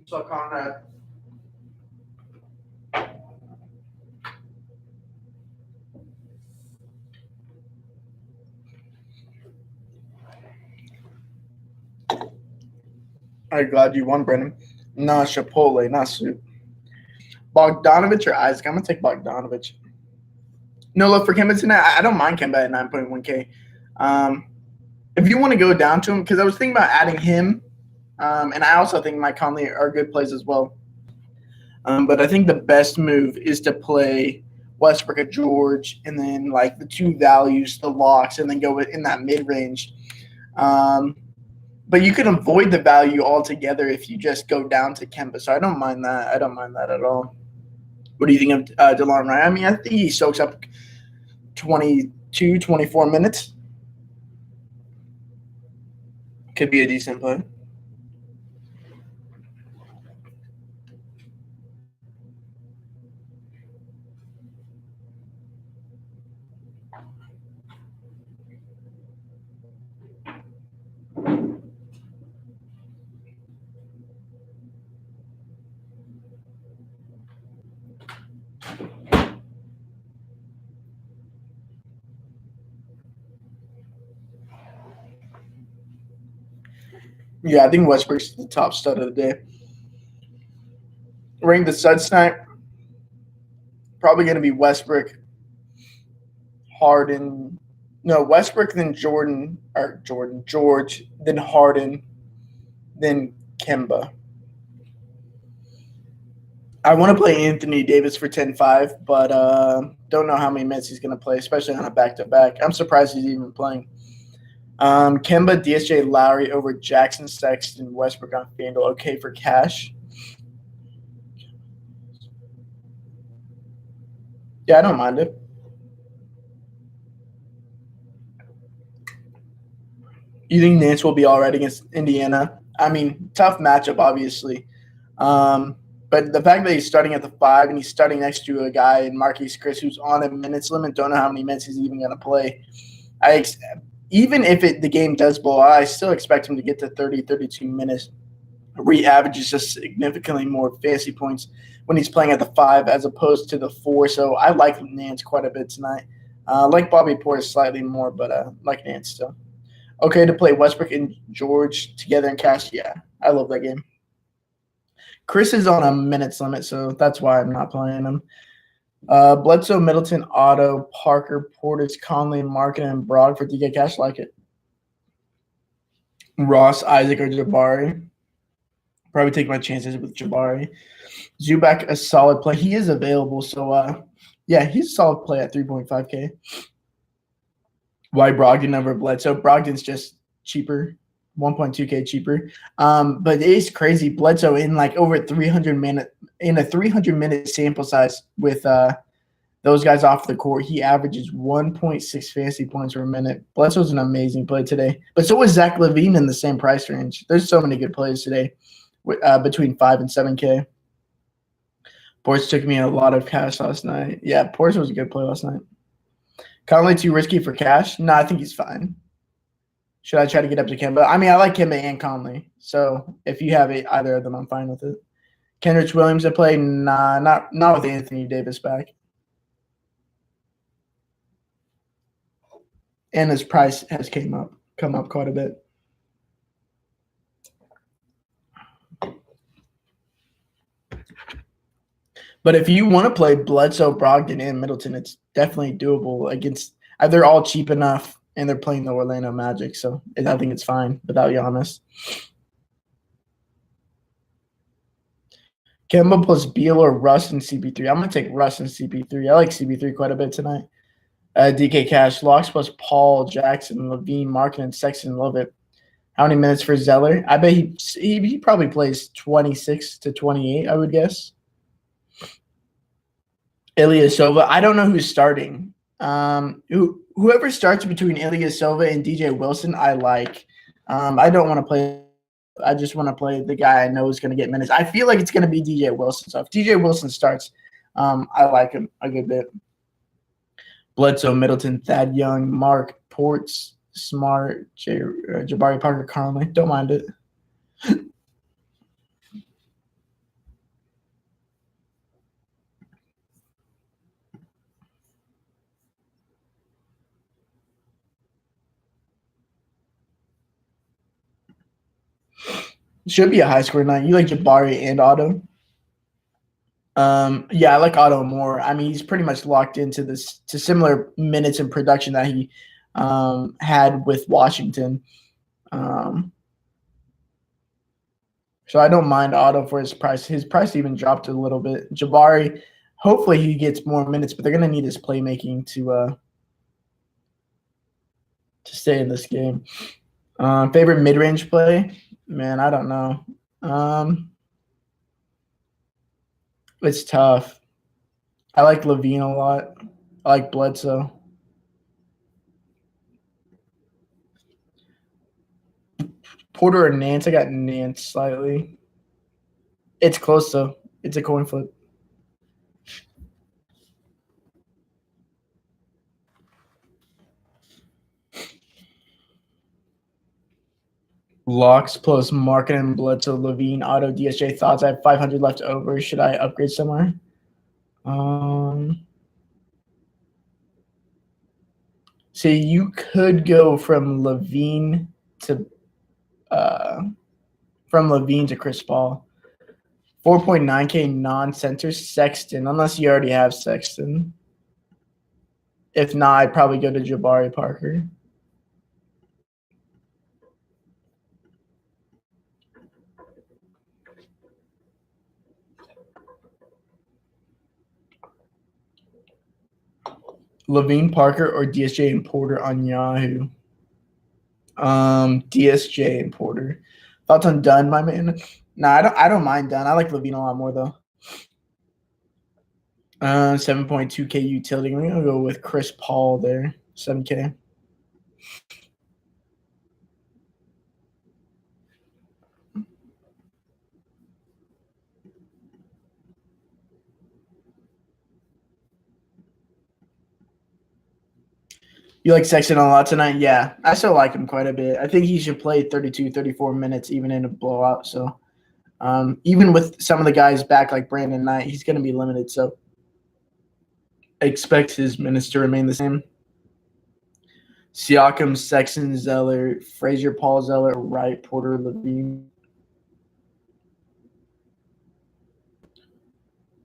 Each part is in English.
So Conrad. I'm glad you won, Brennan. Nah, Chipotle, not soup. Bogdanovich or Isaac? I'm gonna take Bogdanovich. No, look for Kemba tonight. I don't mind Kemba at 9.1K. If you want to go down to him, because I was thinking about adding him, and I also think Mike Conley are good plays as well. But I think the best move is to play Westbrook or George, and then like the two values, the locks, and then go in that mid range. But you can avoid the value altogether if you just go down to Kemba. So I don't mind that. I don't mind that at all. What do you think of DeLon Wright? I mean, I think he soaks up 22, 24 minutes. Could be a decent play. Yeah, I think Westbrook's the top stud of the day. Rank the stud tonight. Probably going to be Westbrook, Harden. No, Westbrook, then George, then Harden, then Kemba. I want to play Anthony Davis for 10-5, but don't know how many minutes he's going to play, especially on a back-to-back. I'm surprised he's even playing. Kemba, DSJ, Lowry over Jackson, Sexton, Westbrook on FanDuel. Okay for cash. Yeah, I don't mind it. You think Nance will be all right against Indiana? I mean, tough matchup, obviously. But the fact that he's starting at the 5 and he's starting next to a guy in Marquise Chris who's on a minutes limit, don't know how many minutes he's even going to play. Even if the game does blow out, I still expect him to get to 30, 32 minutes. He averages just significantly more fantasy points when he's playing at the 5 as opposed to the 4. So I like Nance quite a bit tonight. Like Bobby Portis slightly more, but like Nance still. Okay to play Westbrook and George together in cash? Yeah, I love that game. Chris is on a minutes limit, so that's why I'm not playing him. Bledsoe, Middleton, Otto, Parker, Portis, Conley, Markin, and Brogg for DK cash. Like it. Ross, Isaac, or Jabari. Probably take my chances with Jabari. Zubac, a solid play. He is available, so yeah, he's a solid play at 3.5K. Why Brogdon over Bledsoe? Brogdon's just cheaper, 1.2K cheaper. But it is crazy. Bledsoe in like over 300 minute in a 300-minute sample size with those guys off the court. He averages 1.6 fantasy points per minute. Bledsoe's an amazing play today. But so is Zach LaVine in the same price range. There's so many good plays today between 5 and 7K. Portis took me a lot of cash last night. Yeah, Portis was a good play last night. Conley too risky for cash? No, I think he's fine. Should I try to get up to Kemba? I mean, I like Kemba and Conley. So if you have either of them, I'm fine with it. Kenrich Williams to play? Nah, not with Anthony Davis back. And his price has come up quite a bit. But if you want to play Bledsoe, Brogdon, and Middleton, it's definitely doable against – they're all cheap enough, and they're playing the Orlando Magic. So I think it's fine without Giannis. Kemba plus Beal or Russ and CP3. I'm going to take Russ and CP3. I like CP3 quite a bit tonight. DK Cash, Locks plus Paul, Jackson, Levine, Markin, and Sexton. Love it. How many minutes for Zeller? I bet he probably plays 26 to 28, I would guess. Ilyasova. I don't know who's starting. Whoever starts between Ilyasova and DJ Wilson, I like. I don't want to play. I just want to play the guy I know is going to get minutes. I feel like it's going to be DJ Wilson. So if DJ Wilson starts, I like him a good bit. Bledsoe, Middleton, Thad Young, Mark, Ports, Smart, Jabari Parker Conley. Don't mind it. Should be a high score night. You like Jabari and Otto? Yeah, I like Otto more. I mean, he's pretty much locked into this to similar minutes and production that he had with Washington. So I don't mind Otto for his price. His price even dropped a little bit. Jabari, hopefully he gets more minutes, but they're gonna need his playmaking to stay in this game. Favorite mid-range play? Man, I don't know. It's tough. I like LaVine a lot. I like Bledsoe. Porter or Nance? I got Nance slightly. It's close though. It's a coin flip. Locks plus Markkanen, Bledsoe, LaVine, Otto, DSJ. Thoughts? I have 500 left over. Should I upgrade somewhere? So you could go from LaVine to Chris Paul. 4.9K non-center Sexton, unless you already have Sexton. If not, I'd probably go to Jabari Parker. LaVine Parker or DSJ and Porter on Yahoo. DSJ and Porter. Thoughts on Dunn, my man? Nah, I don't mind Dunn. I like LaVine a lot more though. 7.2K utility. I'm gonna go with Chris Paul there. 7K. You like Sexton a lot tonight? Yeah, I still like him quite a bit. I think he should play 32, 34 minutes even in a blowout. So even with some of the guys back like Brandon Knight, he's going to be limited. So I expect his minutes to remain the same. Siakam, Sexton, Zeller, Frazier, Paul, Zeller, Wright, Porter, LaVine.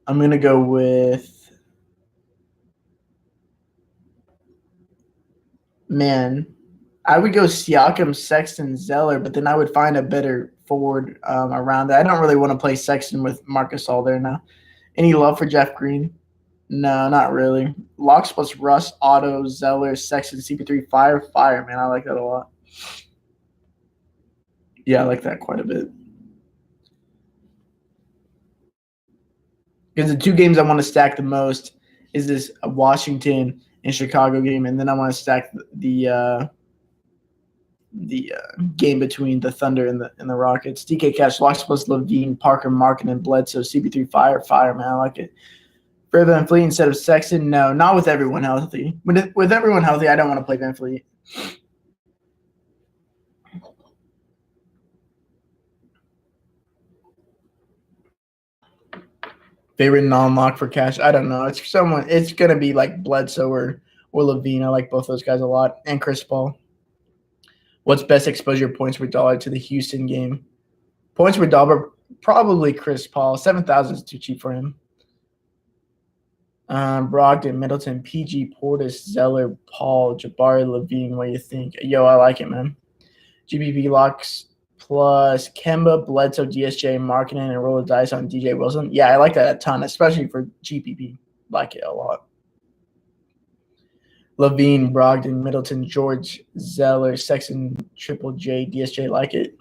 I'm going to go with I would go Siakam, Sexton, Zeller, but then I would find a better forward around that. I don't really want to play Sexton with Marc Gasol there now. Any love for Jeff Green? No, not really. Locks plus Russ, Otto, Zeller, Sexton, CP3, Fire, man. I like that a lot. Yeah, I like that quite a bit. Because the two games I want to stack the most is this Washington and Chicago game, and then I want to stack the game between the Thunder and the Rockets. DK Cash, Locks plus LaVine, Parker, Markkanen, and Bledsoe, CP3, Fire, man. I like it. For VanVleet instead of Sexton, no, not with everyone healthy. With everyone healthy, I don't want to play VanVleet. Favorite non-lock for Cash? I don't know. It's gonna be like Bledsoe or LaVine. I like both those guys a lot, and Chris Paul. What's best exposure points per dollar to the Houston game? Points per dollar, probably Chris Paul. 7,000 is too cheap for him. Brogdon, Middleton, PG, Portis, Zeller, Paul, Jabari, LaVine. What do you think? Yo, I like it, man. GBP Locks plus Kemba, Bledsoe, DSJ, Markkanen, and roll the dice on DJ Wilson. Yeah, I like that a ton, especially for GPP. Like it a lot. LaVine, Brogdon, Middleton, George, Zeller, Sexton, Triple J, DSJ. Like it.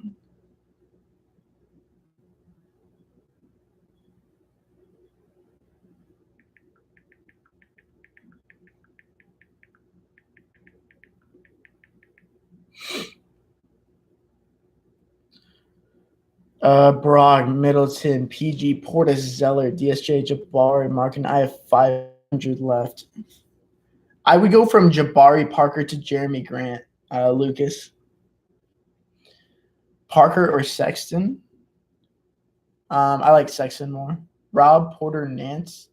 Brog, Middleton, PG, Portis, Zeller, DSJ, Jabari, Markkanen. I have 500 left. I would go from Jabari Parker to Jeremy Grant. Lucas. Parker or Sexton? I like Sexton more. Rob, Porter, Nance.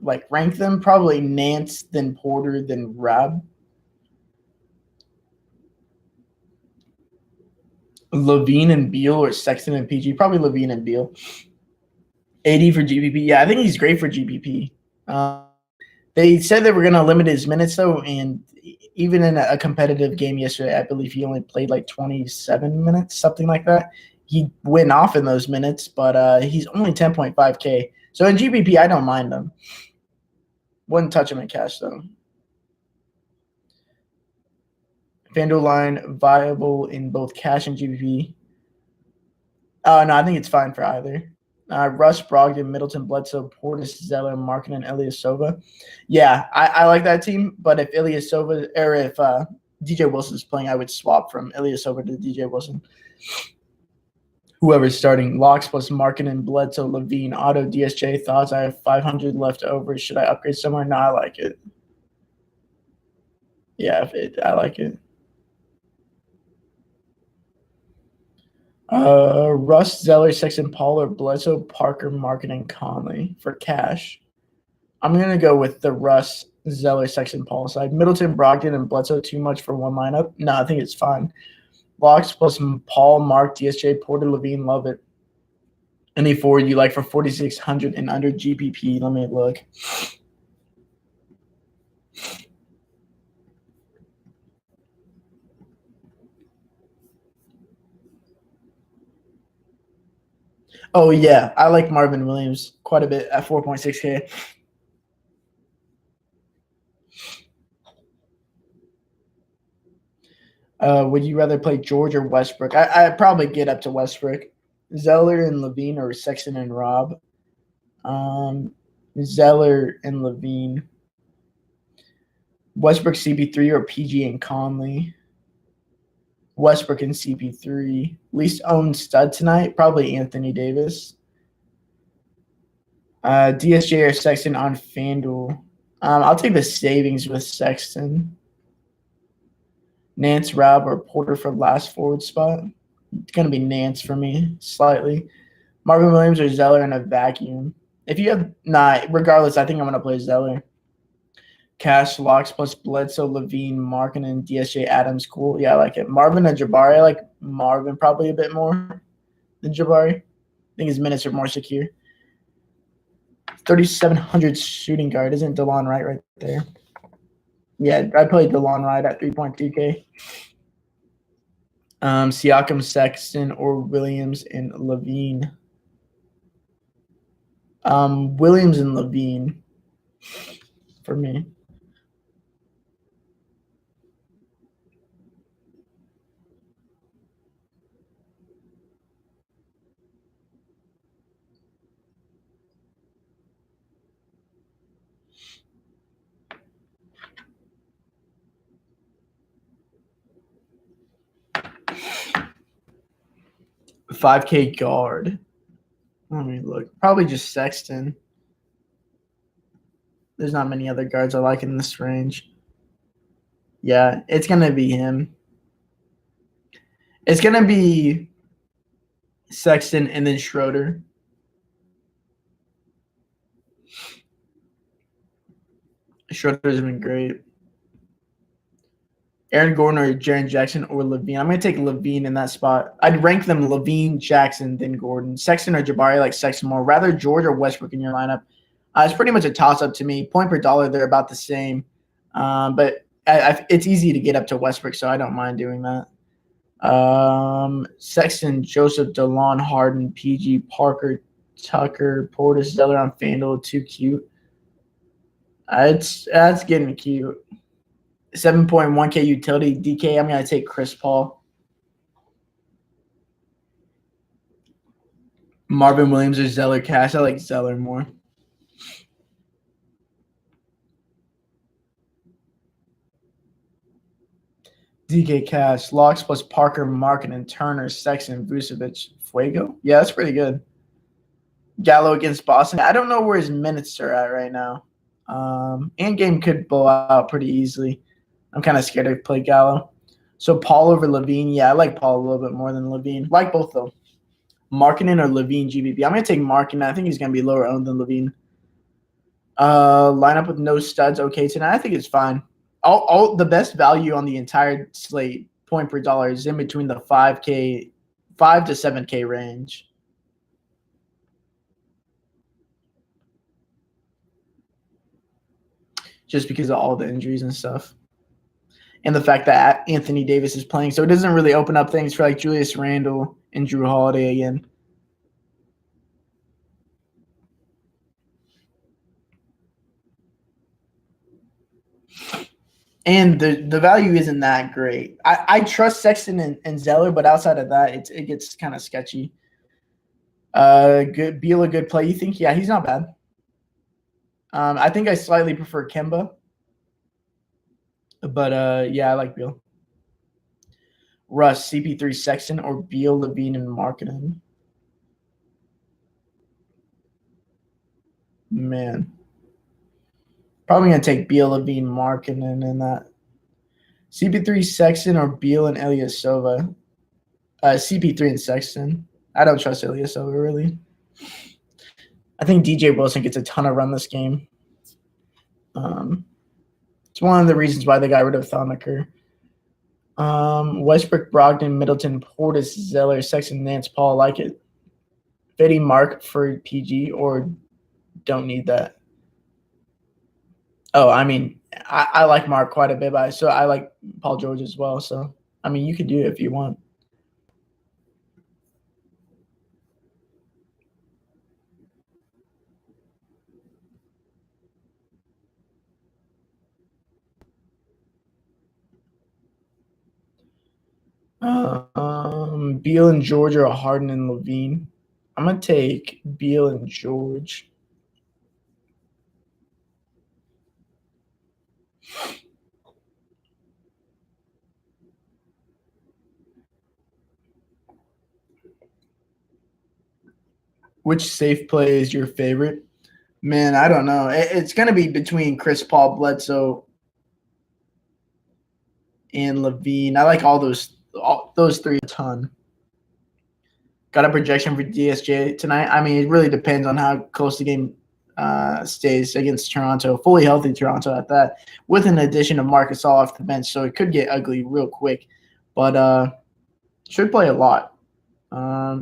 Like rank them, probably Nance, then Porter, then Rob. LaVine and Beal or Sexton and PG? Probably LaVine and Beal. 80 for GPP. Yeah, I think he's great for GPP. They said they were going to limit his minutes, though, and even in a competitive game yesterday, I believe he only played like 27 minutes, something like that. He went off in those minutes, but he's only 10.5K. So in GPP, I don't mind him. Wouldn't touch him in cash, though. FanDuel line viable in both cash and GPP. No, I think it's fine for either. Russ, Brogdon, Middleton, Bledsoe, Portis, Zeller, Markin, and Ilyasova. Yeah, I like that team. But if Ilyasova or if DJ Wilson's playing, I would swap from Ilyasova to DJ Wilson. Whoever's starting. Locks plus Markin and Bledsoe, LaVine, Otto, DSJ. Thoughts? I have 500 left over. Should I upgrade somewhere? No, I like it. Yeah, I like it. Russ, Zeller, Sexton, Paul, or Bledsoe, Parker, Markin, and Conley for cash. I'm going to go with the Russ, Zeller, Sexton, Paul side. Middleton, Brogdon, and Bledsoe too much for one lineup? No, I think it's fine. Locks plus Paul, Mark, DSJ, Porter, LaVine, love it. Any forward you like for 4,600 and under GPP? Let me look. Oh, yeah. I like Marvin Williams quite a bit at 4.6K. Would you rather play George or Westbrook? I'd probably get up to Westbrook. Zeller and LaVine or Sexton and Rob? Zeller and LaVine. Westbrook, CP3 or PG and Conley? Westbrook and CP3. Least owned stud tonight? Probably Anthony Davis. DSJ or Sexton on FanDuel? I'll take the savings with Sexton. Nance, Rob, or Porter for last forward spot? It's going to be Nance for me, slightly. Marvin Williams or Zeller in a vacuum? If you have regardless, I think I'm going to play Zeller. Cash, Locks plus Bledsoe, LaVine, Markin, and DSJ Adams. Cool. Yeah, I like it. Marvin and Jabari. I like Marvin probably a bit more than Jabari. I think his minutes are more secure. 3,700 shooting guard. Isn't DeLon right there? Yeah, I played DeLon Wright at 3.2K. Siakam, Sexton, or Williams and LaVine. Williams and LaVine for me. $5K guard. Let me look. Probably just Sexton. There's not many other guards I like in this range. Yeah, it's going to be him. It's going to be Sexton and then Schroeder. Schroeder's been great. Aaron Gordon or Jaren Jackson or LaVine. I'm going to take LaVine in that spot. I'd rank them LaVine, Jackson, then Gordon. Sexton or Jabari, I like Sexton more. Rather George or Westbrook in your lineup. It's pretty much a toss-up to me. Point per dollar, they're about the same. But it's easy to get up to Westbrook, so I don't mind doing that. Sexton, Joseph, DeLon, Harden, PG, Parker, Tucker, Portis, Zeller on FanDuel. Too cute. That's getting cute. 7.1K utility. DK, I'm going to take Chris Paul. Marvin Williams or Zeller cash. I like Zeller more. DK cash. Locks plus Parker, Markin, and Turner, Sexton, Vucevic, Fuego. Yeah, that's pretty good. Gallo against Boston. I don't know where his minutes are at right now. And game could blow out pretty easily. I'm kind of scared to play Gallo. So Paul over Levine. Yeah, I like Paul a little bit more than Levine. Like both though. Markkinen or Levine GBP. I'm gonna take Markkinen. I think he's gonna be lower owned than Levine. Lineup with no studs. Okay, tonight I think it's fine. All the best value on the entire slate, point per dollar, is in between the 5 to 7K range. Just because of all the injuries and stuff. And the fact that Anthony Davis is playing. So it doesn't really open up things for like Julius Randle and Jrue Holiday again. And the value isn't that great. I trust Sexton and Zeller, but outside of that, it gets kind of sketchy. Good Beal, a good play. You think? Yeah, he's not bad. I think I slightly prefer Kemba. But yeah, I like Beal. Russ, CP3, Sexton, or Beal, Levine, and Markkinen. Man. Probably going to take Beal, Levine, Markkinen in that. CP3, Sexton, or Beal and Ilyasova. CP3 and Sexton. I don't trust Ilyasova, really. I think DJ Wilson gets a ton of run this game. It's one of the reasons why they got rid of Thanaker. Westbrook, Brogdon, Middleton, Portis, Zeller, Sexton, Nance, Paul. Like it. Fitty Mark for PG or don't need that. Oh, I mean, I like Mark quite a bit, so I like Paul George as well. So, I mean, you can do it if you want. Beal and George or Harden and Levine. I'm gonna take Beal and George. Which safe play is your favorite? Man, I don't know. It's gonna be between Chris Paul, Bledsoe, and Levine. I like all those three a ton. Got a projection for DSJ tonight. I mean, it really depends on how close the game stays against Toronto. Fully healthy Toronto at that, with an addition of Marc Gasol off the bench, so it could get ugly real quick. But should play a lot.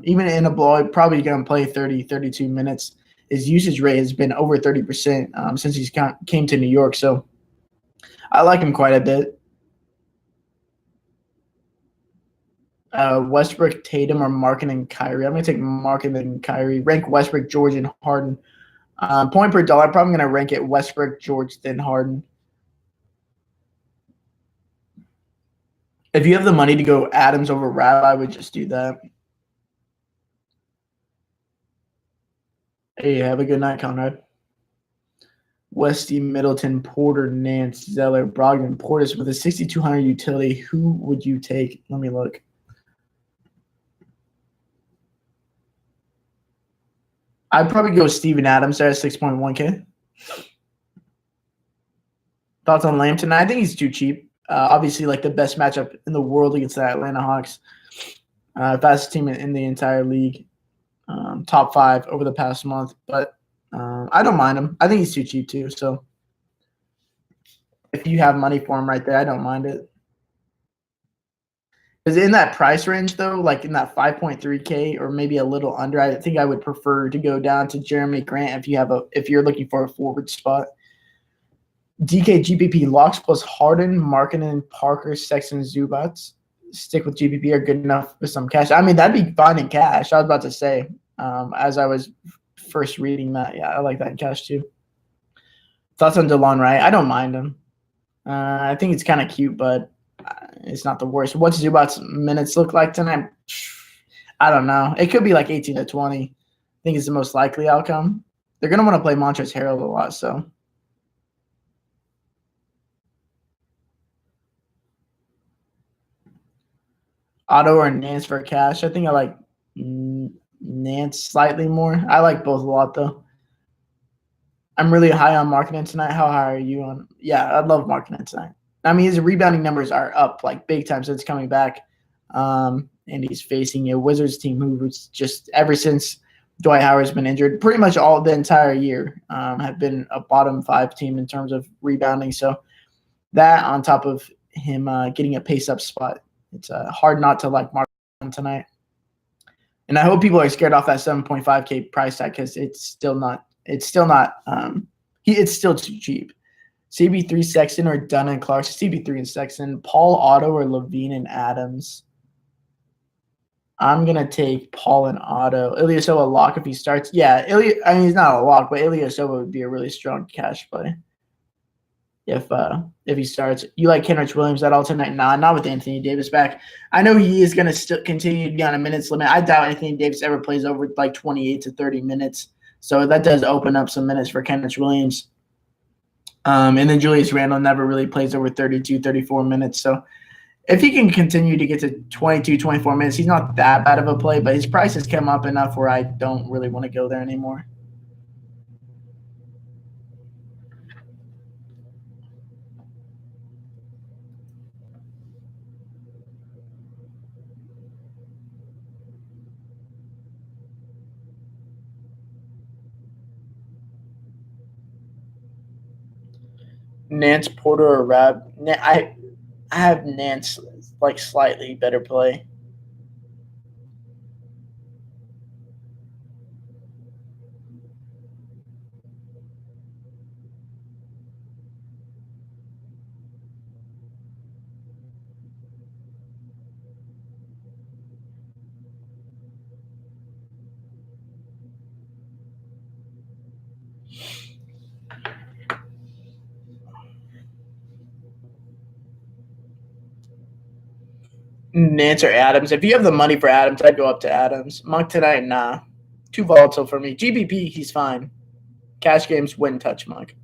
Even in a blowout, probably going to play 30, 32 minutes. His usage rate has been over 30% since he's came to New York, so I like him quite a bit. Westbrook, Tatum, or Markin and Kyrie. I'm going to take Markin and Kyrie. Rank Westbrook, George, and Harden. Point per dollar, probably going to rank it Westbrook, George, then Harden. If you have the money to go Adams over Rab, I would just do that. Hey, have a good night, Conrad. Westy, Middleton, Porter, Nance, Zeller, Brogdon, Portis with a 6,200 utility. Who would you take? Let me look. I'd probably go Steven Adams there at 6.1K. Thoughts on Lamb tonight? I think he's too cheap. Obviously, like the best matchup in the world against the Atlanta Hawks. Fastest team in the entire league. Top 5 over the past month. But I don't mind him. I think he's too cheap too. So if you have money for him right there, I don't mind it. Because in that price range, though, like in that 5.3K or maybe a little under, I think I would prefer to go down to Jeremy Grant if you're looking for a forward spot. DK GPP locks plus Harden, Markkinen, Parker, Sexton, Zubats. Stick with GPP are good enough with some cash. I mean, that'd be fine in cash. I was about to say, as I was first reading that. Yeah, I like that in cash too. Thoughts on DeLon Wright? I don't mind him. I think it's kind of cute, but it's not the worst. What's Zubats' minutes look like tonight? I don't know. It could be like 18 to 20. I think it's the most likely outcome. They're going to want to play Montrezl Harrell a lot, so. Otto or Nance for cash? I think I like Nance slightly more. I like both a lot, though. I'm really high on Markkinen tonight. How high are you on? Yeah, I love Markkinen tonight. I mean, his rebounding numbers are up like big time since coming back. And he's facing a Wizards team who's just ever since Dwight Howard's been injured, pretty much all the entire year, have been a bottom 5 team in terms of rebounding. So that on top of him getting a pace up spot, it's hard not to like Mark tonight. And I hope people are scared off that 7.5K price tag because it's still not it's still too cheap. CB3 Sexton or Dunn and Clark. CB3 and Sexton. Paul Otto or Levine and Adams. I'm going to take Paul and Otto. Ilyasova a lock if he starts. Yeah, he's not a lock, but Ilyasova would be a really strong cash play if he starts. You like Kenrich Williams at all tonight? Nah, not with Anthony Davis back. I know he is going to still continue to be on a minutes limit. I doubt Anthony Davis ever plays over like 28 to 30 minutes. So that does open up some minutes for Kenrich Williams. And then Julius Randle never really plays over 32, 34 minutes. So if he can continue to get to 22, 24 minutes, he's not that bad of a play, but his price has come up enough where I don't really want to go there anymore. Nance, Porter, or Rab. I have Nance like slightly better play. Nance or Adams. If you have the money for Adams, I'd go up to Adams. Monk tonight, nah. Too volatile for me. GBP, he's fine. Cash games, wouldn't touch Monk.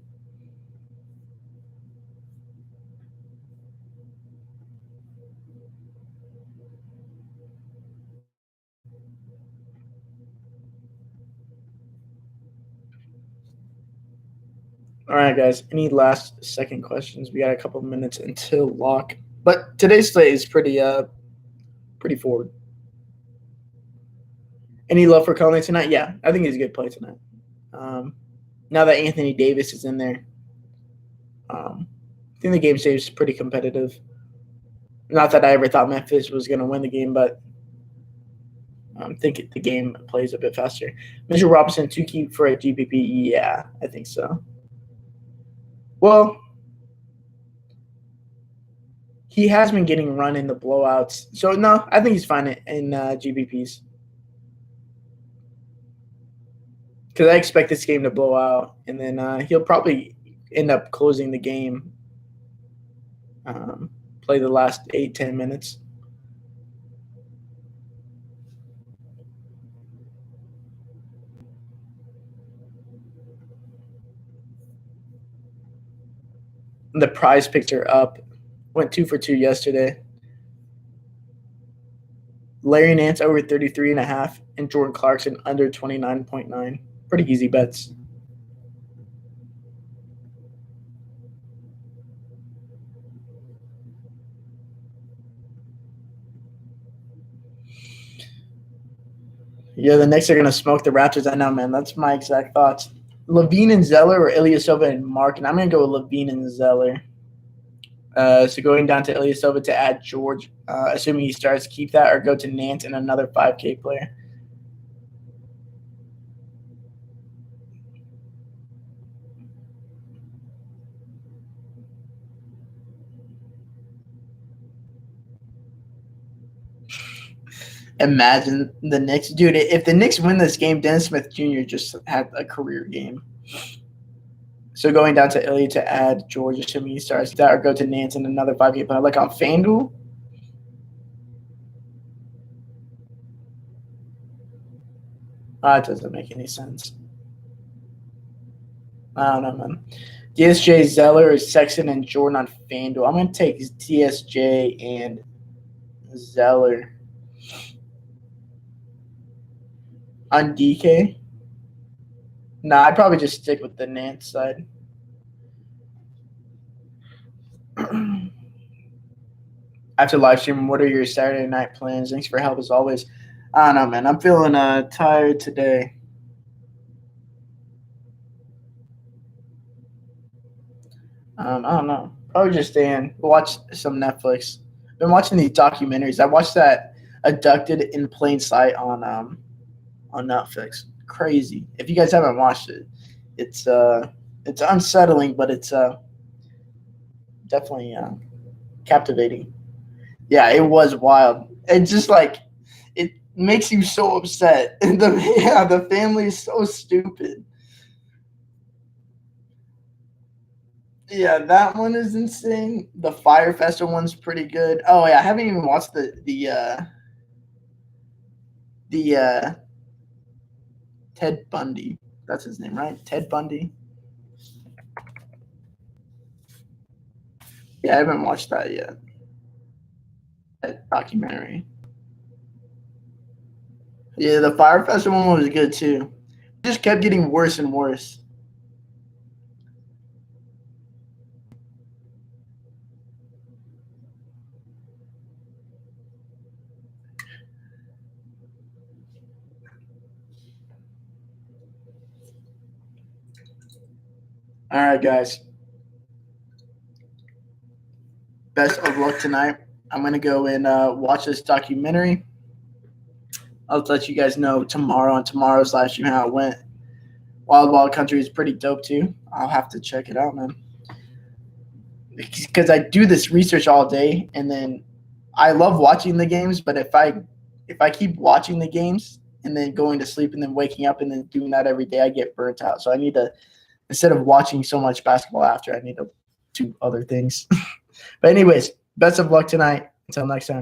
All right, guys. Any last second questions? We got a couple minutes until lock. But today's slate is pretty forward. Any love for Conley tonight? Yeah, I think he's a good play tonight. Now that Anthony Davis is in there, I think the game stays pretty competitive. Not that I ever thought Memphis was going to win the game, but I think the game plays a bit faster. Mitchell Robinson to keep for a GPP? Yeah, I think so. Well, he has been getting run in the blowouts. So, no, I think he's fine in GPPs. Because I expect this game to blow out, and then he'll probably end up closing the game, play the last 8-10 minutes. The prize picks are up. Went 2 for 2 yesterday. Larry Nance over 33.5 and Jordan Clarkson under 29.9. Pretty easy bets. Yeah, the Knicks are going to smoke the Raptors. I know, man. That's my exact thoughts. Levine and Zeller or Ilyasova and Mark? And I'm going to go with Levine and Zeller. So going down to Ilyasova to add George, assuming he starts, keep that, or go to Nance and another 5K player. Imagine the Knicks. Dude, if the Knicks win this game, Dennis Smith Jr. just had a career game. So going down to Ilya to add George, assuming he starts, that, or go to Nance and another 5K player. Like on FanDuel? That doesn't make any sense. I don't know, man. DSJ, Zeller, Sexton, and Jordan on FanDuel. I'm going to take DSJ and Zeller. On DK? Nah, I'd probably just stick with the Nance side. after live stream. What are your Saturday night plans? Thanks for help as always. I don't know, man. I'm feeling tired today. I don't know. Probably just staying, watch some Netflix. Been watching these documentaries. I watched that Abducted in Plain Sight on Netflix. Crazy. If you guys haven't watched it, it's unsettling, but it's definitely captivating. Yeah, it was wild. It's just like it makes you so upset. The family is so stupid. Yeah, that one is insane. The Fire Festival one's pretty good. Oh yeah, I haven't even watched the Ted Bundy. That's his name, right? Ted Bundy. Yeah, I haven't watched that yet. That documentary. Yeah, the Fire Festival one was good too. It just kept getting worse and worse. All right, guys. Best of luck tonight. I'm gonna go and watch this documentary. I'll let you guys know tomorrow on tomorrow's live stream how it went. Wild Wild Country is pretty dope too. I'll have to check it out, man. Because I do this research all day, and then I love watching the games. But if I keep watching the games and then going to sleep and then waking up and then doing that every day, I get burnt out. So I need to, instead of watching so much basketball after, I need to do other things. But anyways, best of luck tonight. Until next time.